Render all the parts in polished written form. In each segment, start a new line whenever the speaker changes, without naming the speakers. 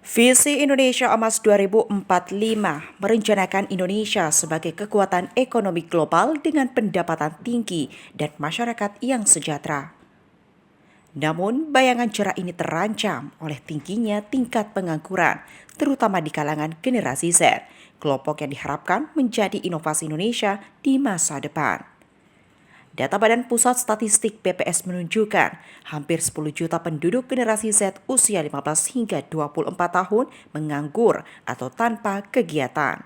Visi Indonesia Emas 2045 merencanakan Indonesia sebagai kekuatan ekonomi global dengan pendapatan tinggi dan masyarakat yang sejahtera. Namun, bayangan cerah ini terancam oleh tingginya tingkat pengangguran, terutama di kalangan generasi Z, kelompok yang diharapkan menjadi inovasi Indonesia di masa depan. Data Badan Pusat Statistik BPS menunjukkan hampir 10 juta penduduk generasi Z usia 15 hingga 24 tahun menganggur atau tanpa kegiatan.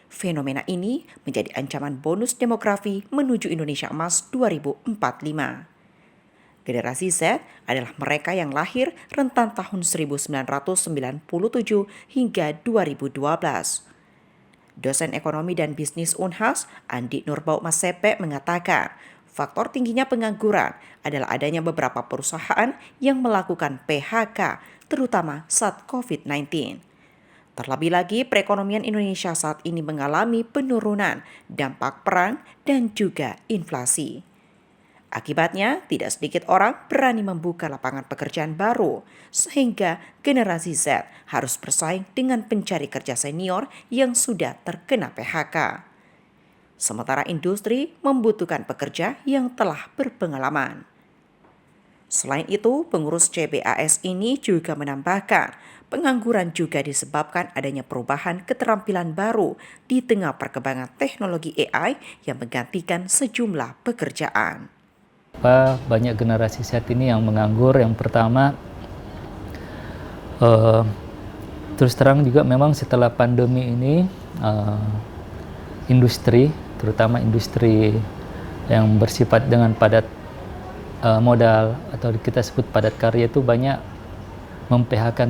Fenomena ini menjadi ancaman bonus demografi menuju Indonesia Emas 2045. Generasi Z adalah mereka yang lahir rentan tahun 1997 hingga 2012. Dosen ekonomi dan bisnis Unhas, Andi Nurbau Masepe mengatakan, faktor tingginya pengangguran adalah adanya beberapa perusahaan yang melakukan PHK, terutama saat COVID-19. Terlebih lagi, perekonomian Indonesia saat ini mengalami penurunan, dampak perang, dan juga inflasi. Akibatnya, tidak sedikit orang berani membuka lapangan pekerjaan baru, sehingga generasi Z harus bersaing dengan pencari kerja senior yang sudah terkena PHK. Sementara industri membutuhkan pekerja yang telah berpengalaman. Selain itu, pengurus CBAS ini juga menambahkan, pengangguran juga disebabkan adanya perubahan keterampilan baru di tengah perkembangan teknologi AI yang menggantikan sejumlah pekerjaan.
Banyak generasi Z ini yang menganggur. Yang pertama, terus terang juga memang setelah pandemi ini, industri, terutama industri yang bersifat dengan padat modal atau kita sebut padat karya itu banyak memphk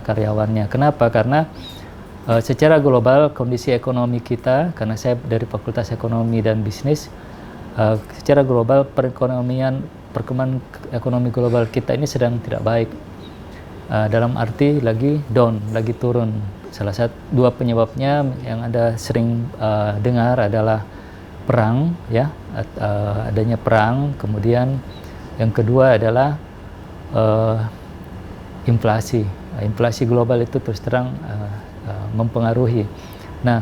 karyawannya. Kenapa? Karena secara global kondisi ekonomi kita, karena saya dari Fakultas Ekonomi dan Bisnis, secara global perkembangan ekonomi global kita ini sedang tidak baik. Dalam arti lagi down, lagi turun. Salah satu dua penyebabnya yang Anda sering dengar adalah perang, ya, adanya perang. Kemudian yang kedua adalah inflasi. Inflasi global itu terus terang mempengaruhi. Nah,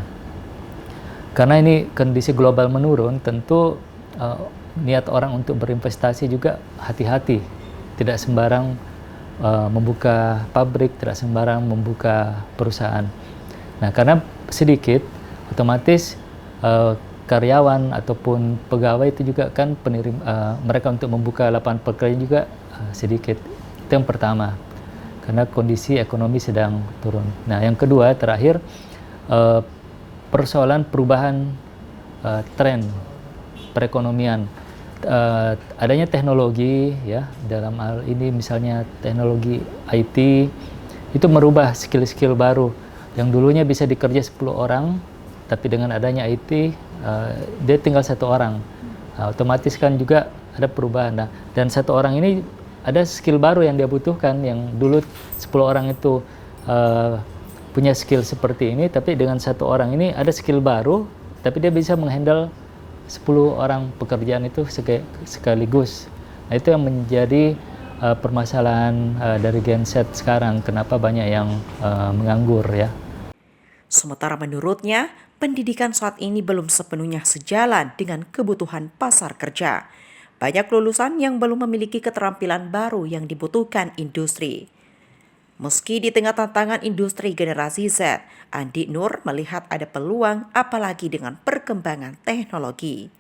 karena ini kondisi global menurun, tentu niat orang untuk berinvestasi juga hati-hati, tidak sembarang membuka pabrik, tidak sembarang membuka perusahaan. Nah, karena sedikit, otomatis karyawan ataupun pegawai itu juga kan mereka untuk membuka lapangan pekerjaan juga sedikit. Itu yang pertama, karena kondisi ekonomi sedang turun. Nah, yang kedua, terakhir, persoalan perubahan tren perekonomian. Adanya teknologi, ya, dalam hal ini misalnya teknologi IT itu merubah skill-skill baru yang dulunya bisa dikerja 10 orang, tapi dengan adanya IT dia tinggal 1 orang. Otomatis kan juga ada perubahan. Nah, dan 1 orang ini ada skill baru yang dia butuhkan, yang dulu 10 orang itu punya skill seperti ini, tapi dengan 1 orang ini ada skill baru, tapi dia bisa menghandle 10 orang pekerjaan itu sekaligus. Nah, itu yang menjadi permasalahan dari Gen Z sekarang, kenapa banyak yang menganggur, ya.
Sementara menurutnya, pendidikan saat ini belum sepenuhnya sejalan dengan kebutuhan pasar kerja. Banyak lulusan yang belum memiliki keterampilan baru yang dibutuhkan industri. Meski di tengah tantangan industri generasi Z, Andi Nur melihat ada peluang apalagi dengan perkembangan teknologi.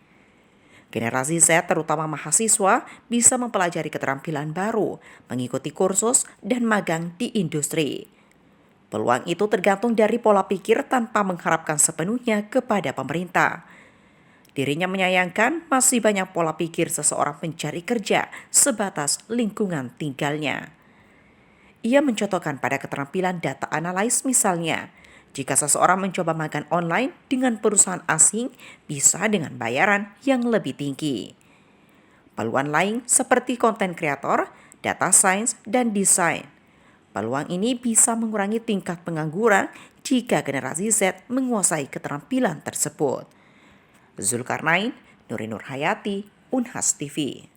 Generasi Z, terutama mahasiswa, bisa mempelajari keterampilan baru, mengikuti kursus, dan magang di industri. Peluang itu tergantung dari pola pikir tanpa mengharapkan sepenuhnya kepada pemerintah. Dirinya menyayangkan masih banyak pola pikir seseorang mencari kerja sebatas lingkungan tinggalnya. Ia mencontohkan pada keterampilan data analis misalnya. Jika seseorang mencoba magang online dengan perusahaan asing, bisa dengan bayaran yang lebih tinggi. Peluang lain seperti konten kreator, data science, dan desain. Peluang ini bisa mengurangi tingkat pengangguran jika generasi Z menguasai keterampilan tersebut. Zulkarnain, Nurinur Hayati, Unhas TV.